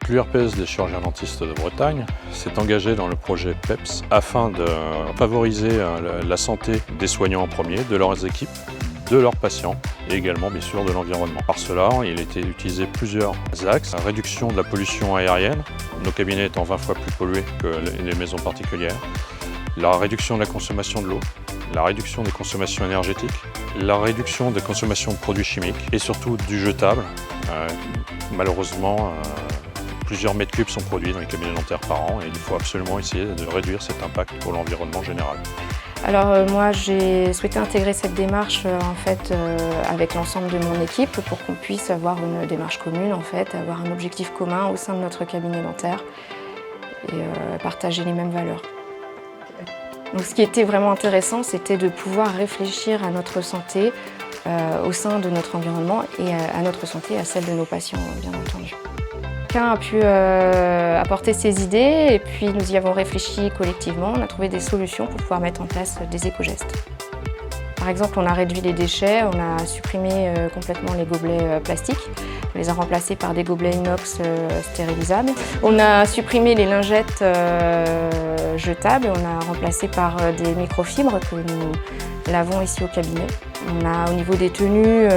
Donc l'URPS des chirurgiens dentistes de Bretagne s'est engagé dans le projet PEPS afin de favoriser la santé des soignants en premier, de leurs équipes, de leurs patients et également bien sûr de l'environnement. Par cela, il a été utilisé plusieurs axes. La réduction de la pollution aérienne, nos cabinets étant 20 fois plus pollués que les maisons particulières. La réduction de la consommation de l'eau, la réduction des consommations énergétiques, la réduction des consommations de produits chimiques et surtout du jetable. Malheureusement, plusieurs mètres cubes sont produits dans les cabinets dentaires par an et il faut absolument essayer de réduire cet impact pour l'environnement général. Alors moi j'ai souhaité intégrer cette démarche avec l'ensemble de mon équipe pour qu'on puisse avoir une démarche commune, avoir un objectif commun au sein de notre cabinet dentaire et partager les mêmes valeurs. Donc, ce qui était vraiment intéressant, c'était de pouvoir réfléchir à notre santé au sein de notre environnement et à notre santé et à celle de nos patients, bien entendu. Chacun a pu apporter ses idées et puis nous y avons réfléchi collectivement. On a trouvé des solutions pour pouvoir mettre en place des éco-gestes. Par exemple, on a réduit les déchets, on a supprimé complètement les gobelets plastiques. On les a remplacés par des gobelets inox stérilisables. On a supprimé les lingettes jetables et on a remplacé par des microfibres que nous lavons ici au cabinet. Au niveau des tenues,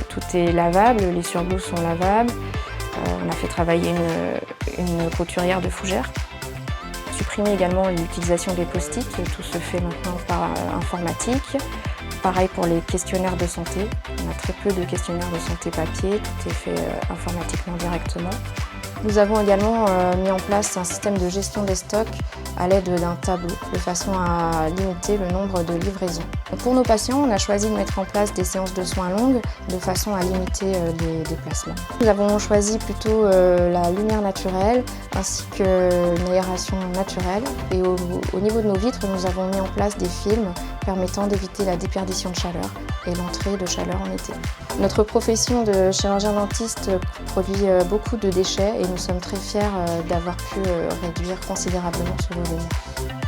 tout est lavable, les surblouses sont lavables. On a fait travailler une couturière de fougères. Supprimer également l'utilisation des post-it, tout se fait maintenant par informatique. Pareil pour les questionnaires de santé, on a très peu de questionnaires de santé papier, tout est fait informatiquement directement. Nous avons également mis en place un système de gestion des stocks à l'aide d'un tableau, de façon à limiter le nombre de livraisons. Pour nos patients, on a choisi de mettre en place des séances de soins longues, de façon à limiter les déplacements. Nous avons choisi plutôt la lumière naturelle, ainsi qu'une aération naturelle. Et au niveau de nos vitres, nous avons mis en place des films permettant d'éviter la déperdition de chaleur et l'entrée de chaleur en été. Notre profession de chirurgien dentiste produit beaucoup de déchets et nous sommes très fiers d'avoir pu réduire considérablement ce volume.